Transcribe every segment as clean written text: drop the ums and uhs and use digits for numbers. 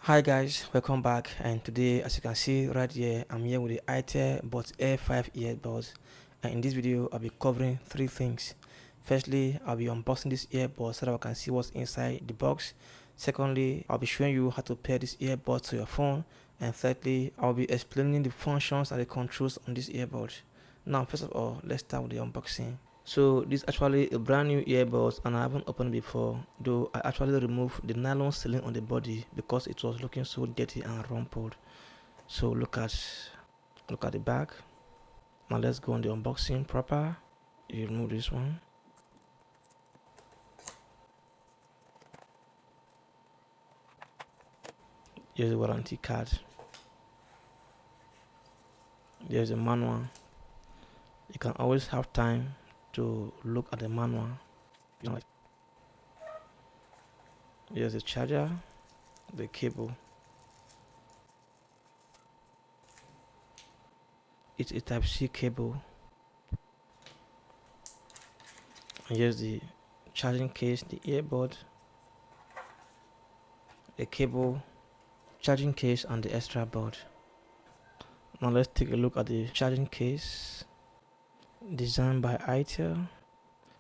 Hi guys, welcome back, and today as you can see right here I'm here with the itel BudsAir 5 earbuds, and in this video I'll be covering three things. Firstly, I'll be unboxing this earbuds so that I can see what's inside the box. Secondly, I'll be showing you how to pair this earbuds to your phone, and thirdly, I'll be explaining the functions and the controls on this earbud. Now first of all, let's start with the unboxing. So this is actually a brand new earbuds and I haven't opened it before, though I actually removed the nylon sealing on the body because it was looking so dirty and rumpled. So look at the back. Now let's go on the unboxing proper. You remove this one. Here's the warranty card. There's a manual. You can always have time to look at the manual. Here's the charger, the cable. It's a type C cable. And here's the charging case, the earbud, the cable, charging case, and the extra board. Now let's take a look at the charging case, designed by itel.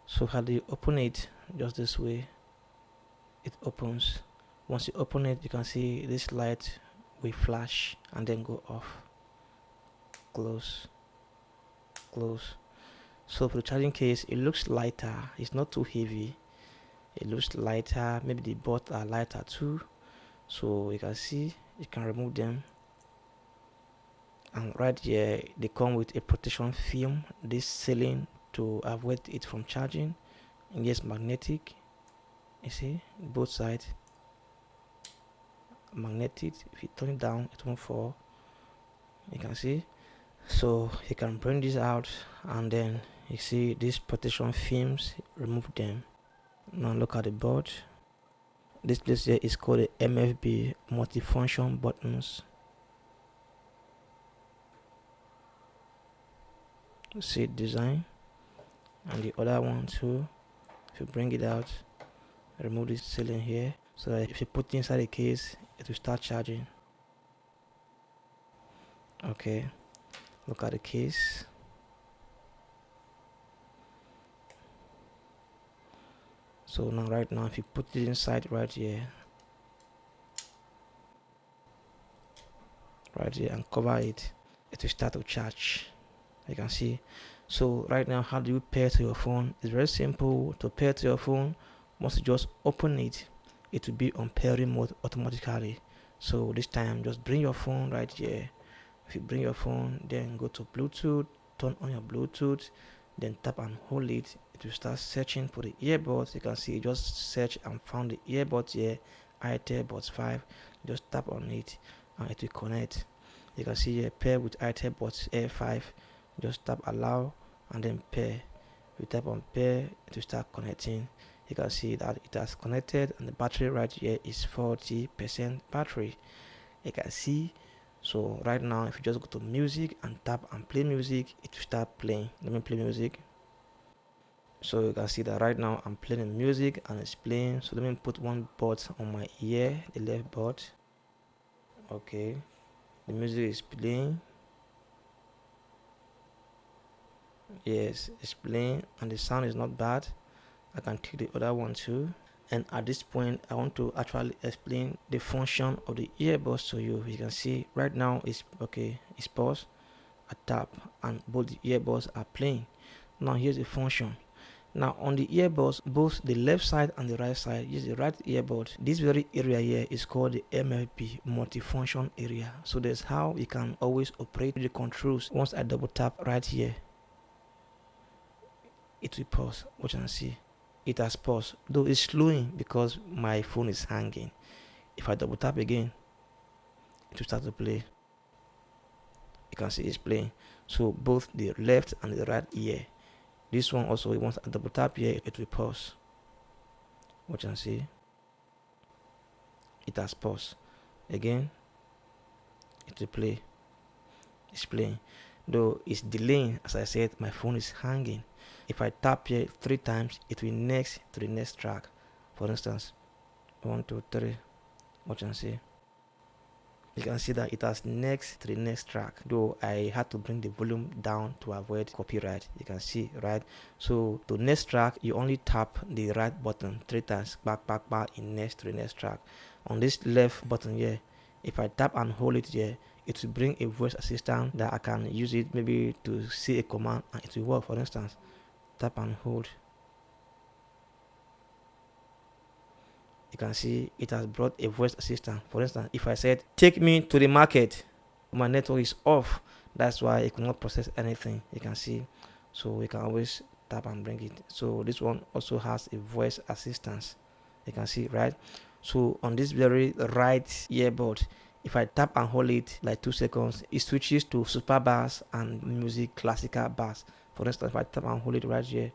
So how do you open it? Just this way. It opens. Once you open it, you can see this light will flash and then go off. Close. Close. So for the charging case, it looks lighter. It's not too heavy. It looks lighter. Maybe the boards are lighter too. So you can see you can remove them. And right here they come with a protection film, this sealing to avoid it from charging. And yes, magnetic. You see both sides magnetic. If you turn it down, it won't fall. You can see. So you can bring this out and then you see these protection films, remove them. Now look at the board. This place here is called the MFB multifunction buttons. See design, and the other one too. If you bring it out, remove this sealing here so that if you put it inside the case, it will start charging. Okay, look at the case. So now right now if you put it inside right here and cover it, it will start to charge. You can see. So right now, how do you pair to your phone? It's very simple to pair to your phone. Once you just open it, it will be on pairing mode automatically. So this time just bring your phone right here. If you bring your phone, then go to Bluetooth, turn on your Bluetooth, then tap and hold it. It will start searching for the earbuds. You can see just search and found the earbuds here, itel Buds 5. Just tap on it and it will connect. You can see here pair with itel BudsAir 5. Just tap allow and then pair. If you tap on pair, it will start connecting. You can see that it has connected and the battery right here is 40% battery. You can see. So right now if you just go to music and tap and play music, it will start playing. Let me play music. So you can see that right now I'm playing music and it's playing. So let me put one bud on my ear, the left bud. Okay, the music is playing. Yes, it's playing and the sound is not bad. I can take the other one too. And at this point I want to actually explain the function of the earbuds to you. You can see right now it's okay, it's paused. I tap and both the earbuds are playing. Now here's the function. Now on the earbuds, both the left side and the right side, use the right earbud. This very area here is called the MFP multifunction area. So that's how you can always operate the controls. Once I double tap right here, it will pause. Watch and see. It has paused, though it's slowing because my phone is hanging. If I double tap again, it will start to play. You can see it's playing. So both the left and the right ear. This one also, once I double tap here, it will pause. Watch and see. It has paused. Again, it will play. It's playing. Though it's delaying, as I said, my phone is hanging. If I tap here 3 times, it will next to the next track. For instance, 1, 2, 3. Watch and see. You can see that it has next to the next track, though I had to bring the volume down to avoid copyright. You can see, right? So to next track, you only tap the right button 3 times, back in next to the next track. On this left button here, if I tap and hold it here, it will bring a voice assistant that I can use it maybe to say a command and it will work. For instance, tap and hold. You can see it has brought a voice assistant. For instance, if I said, take me to the market, my network is off. That's why it could not process anything. You can see. So you can always tap and bring it. So this one also has a voice assistance. You can see, right? So on this very right earbud, if I tap and hold it like 2 seconds, it switches to super bass and music classical bass. For instance, if I tap and hold it right here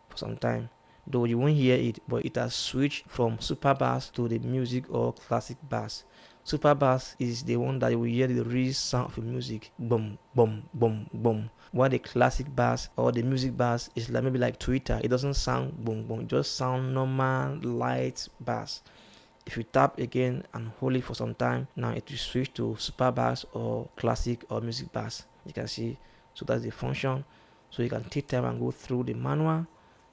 for some time, though you won't hear it, but it has switched from super bass to the music or classic bass. Super bass is the one that you will hear the real sound of the music, boom boom boom boom, while the classic bass or the music bass is like maybe like Twitter. It doesn't sound boom boom, it just sound normal light bass. If you tap again and hold it for some time, now it will switch to super bass or classic or music bass. You can see. So that's the function. So you can take time and go through the manual.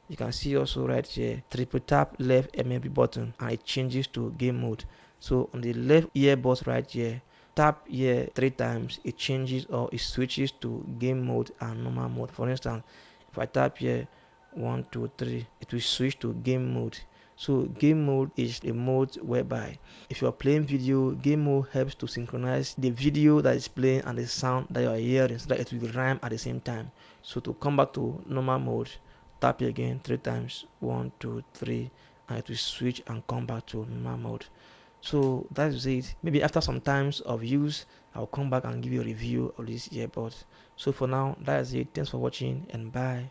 You can see also right here, triple tap left MMP button and it changes to game mode. So on the left earbud right here, tap here 3 times, it changes or it switches to game mode and normal mode. For instance, if I tap here 1 2 3, it will switch to game mode. So game mode is a mode whereby if you're playing video, game mode helps to synchronize the video that is playing and the sound that you're hearing so that it will rhyme at the same time. So to come back to normal mode, tap it again 3 times, 1 2 3, and it will switch and come back to normal mode. So that is it. Maybe after some times of use, I'll come back and give you a review of this earbud. So for now, that is it. Thanks for watching and bye.